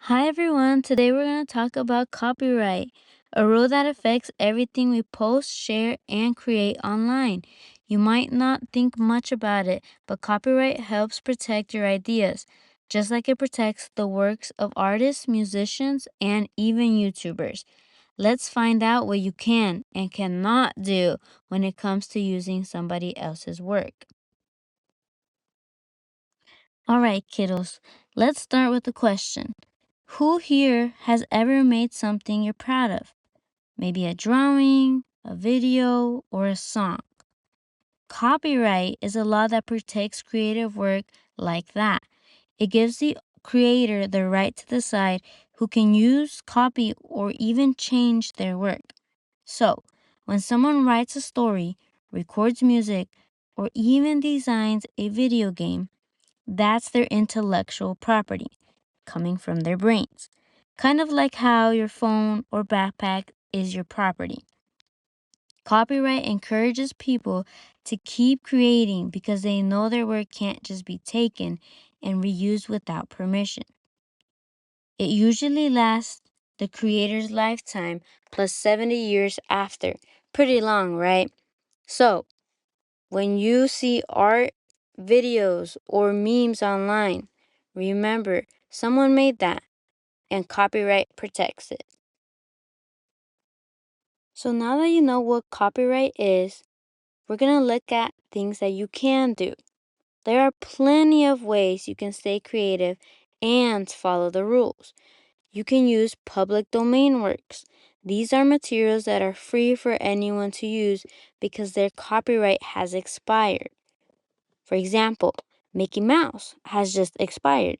Hi everyone, today we're going to talk about copyright, a rule that affects everything we post, share, and create online. You might not think much about it, but copyright helps protect your ideas, just like it protects the works of artists, musicians, and even YouTubers. Let's find out what you can and cannot do when it comes to using somebody else's work. All right, kiddos, let's start with the question. Who here has ever made something you're proud of? Maybe a drawing, a video, or a song. Copyright is a law that protects creative work like that. It gives the creator the right to decide who can use, copy, or even change their work. So, when someone writes a story, records music, or even designs a video game, that's their intellectual property coming from their brains. Kind of like how your phone or backpack is your property. Copyright encourages people to keep creating because they know their work can't just be taken and reused without permission. It usually lasts the creator's lifetime plus 70 years after. Pretty long, right? So, when you see art, videos, or memes online, remember someone made that and copyright protects it. So now that you know what copyright is, we're going to look at things that you can do. There are plenty of ways you can stay creative and follow the rules. You can use public domain works. These are materials that are free for anyone to use because their copyright has expired. For example, Mickey Mouse has just expired.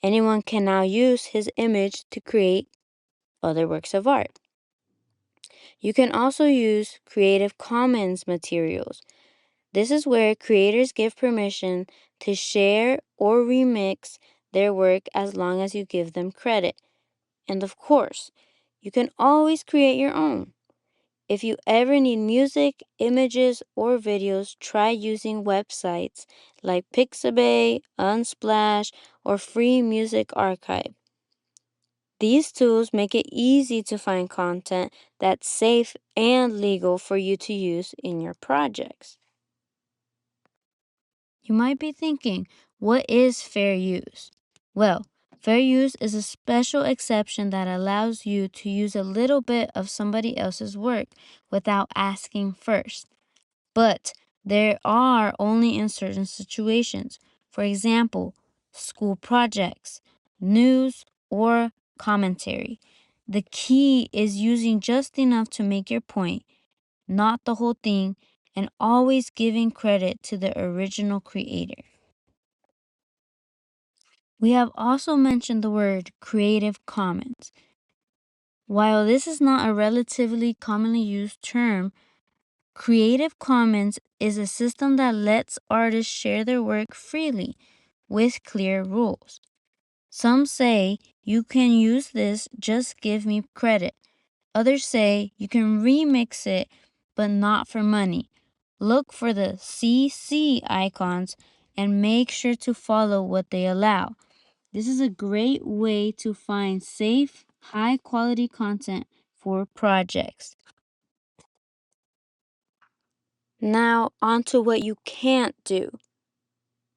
Anyone can now use his image to create other works of art. You can also use Creative Commons materials. This is where creators give permission to share or remix their work as long as you give them credit. And of course, you can always create your own. If you ever need music, images, or videos, try using websites like Pixabay, Unsplash, or Free Music Archive. These tools make it easy to find content that's safe and legal for you to use in your projects. You might be thinking, what is fair use? Well, fair use is a special exception that allows you to use a little bit of somebody else's work without asking first. But there are only in certain situations. For example, school projects, news, or commentary. The key is using just enough to make your point, not the whole thing, and always giving credit to the original creator. We have also mentioned the word Creative Commons. While this is not a relatively commonly used term, Creative Commons is a system that lets artists share their work freely with clear rules. Some say you can use this, just give me credit. Others say you can remix it, but not for money. Look for the CC icons and make sure to follow what they allow. This is a great way to find safe, high quality content for projects. Now, on to what you can't do.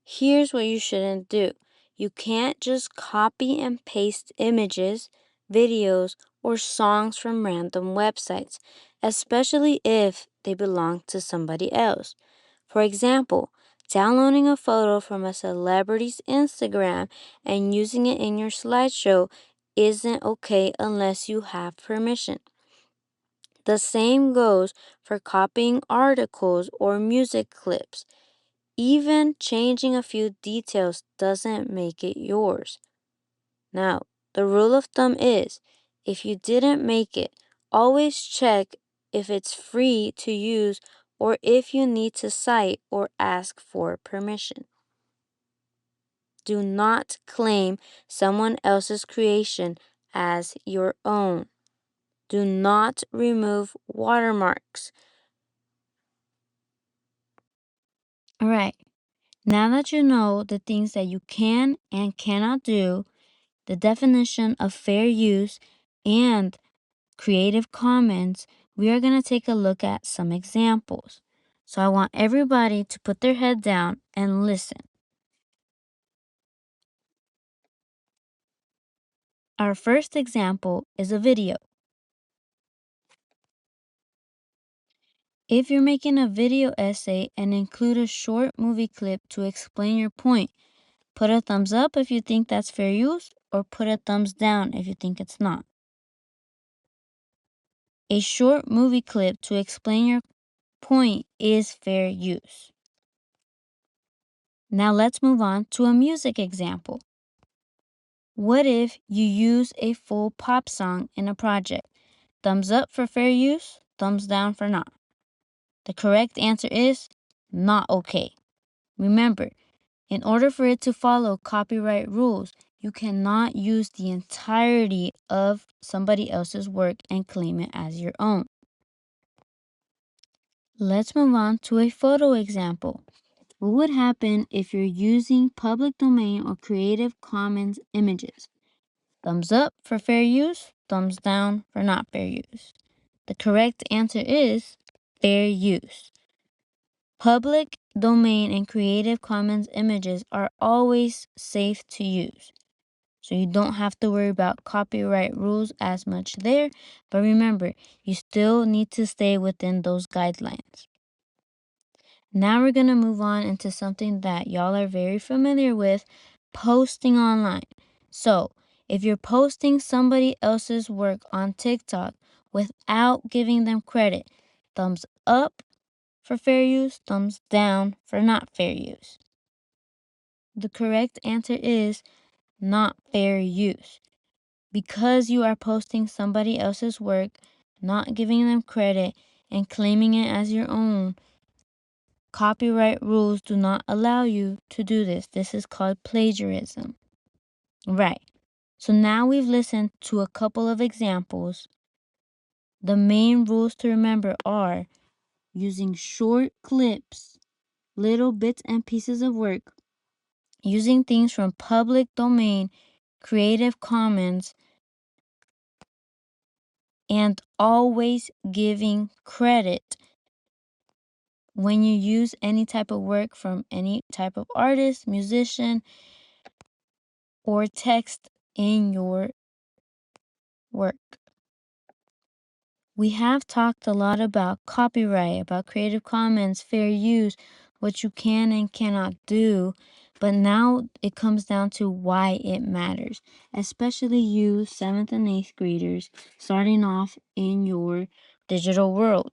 Here's what you shouldn't do. You can't just copy and paste images, videos, or songs from random websites, especially if they belong to somebody else. For example, downloading a photo from a celebrity's Instagram and using it in your slideshow isn't okay unless you have permission. The same goes for copying articles or music clips. Even changing a few details doesn't make it yours. Now, the rule of thumb is if you didn't make it, always check if it's free to use or if you need to cite or ask for permission. Do not claim someone else's creation as your own. Do not remove watermarks. All right, now that you know the things that you can and cannot do, the definition of fair use and Creative Commons, we are going to take a look at some examples. So I want everybody to put their head down and listen. Our first example is a video. If you're making a video essay and include a short movie clip to explain your point, put a thumbs up if you think that's fair use, or put a thumbs down if you think it's not. A short movie clip to explain your point is fair use. Now let's move on to a music example. What if you use a full pop song in a project? Thumbs up for fair use, thumbs down for not. The correct answer is not okay. Remember, in order for it to follow copyright rules, you cannot use the entirety of somebody else's work and claim it as your own. Let's move on to a photo example. What would happen if you're using public domain or Creative Commons images? Thumbs up for fair use, thumbs down for not fair use. The correct answer is fair use. Public domain and Creative Commons images are always safe to use. So you don't have to worry about copyright rules as much there, but remember, you still need to stay within those guidelines. Now we're going to move on into something that y'all are very familiar with, posting online. So if you're posting somebody else's work on TikTok without giving them credit, thumbs up for fair use, thumbs down for not fair use. The correct answer is not fair use. Because you are posting somebody else's work, not giving them credit, and claiming it as your own, copyright rules do not allow you to do this. This is called plagiarism. Right. So now we've listened to a couple of examples. The main rules to remember are using short clips, little bits and pieces of work, using things from public domain, Creative Commons, and always giving credit when you use any type of work from any type of artist, musician, or text in your work. We have talked a lot about copyright, about Creative Commons, fair use, what you can and cannot do, but now it comes down to why it matters, especially you 7th and 8th graders starting off in your digital world.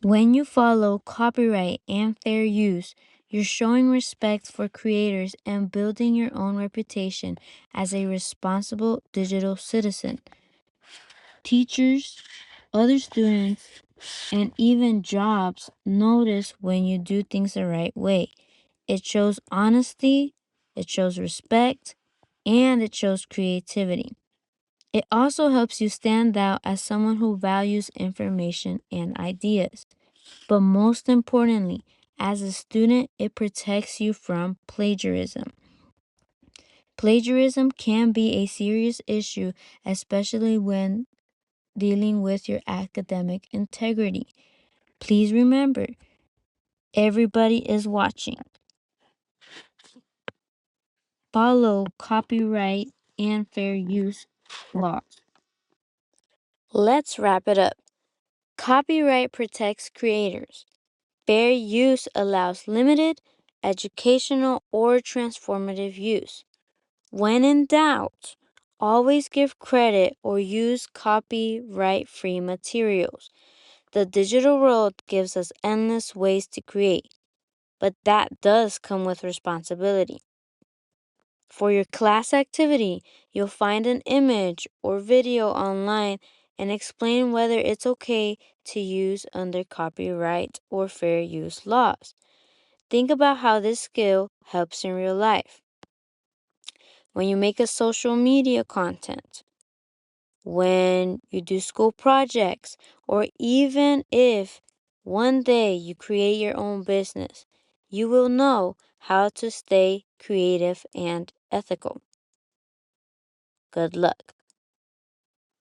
When you follow copyright and fair use, you're showing respect for creators and building your own reputation as a responsible digital citizen. Teachers, other students, and even jobs notice when you do things the right way. It shows honesty, it shows respect, and it shows creativity. It also helps you stand out as someone who values information and ideas. But most importantly, as a student, it protects you from plagiarism. Plagiarism can be a serious issue, especially when dealing with your academic integrity. Please remember, everybody is watching. Follow copyright and fair use laws. Let's wrap it up. Copyright protects creators. Fair use allows limited, educational, or transformative use. When in doubt, always give credit or use copyright-free materials. The digital world gives us endless ways to create, but that does come with responsibility. For your class activity, you'll find an image or video online and explain whether it's okay to use under copyright or fair use laws. Think about how this skill helps in real life. When you make a social media content, when you do school projects, or even if one day you create your own business, you will know how to stay creative and ethical. Good luck.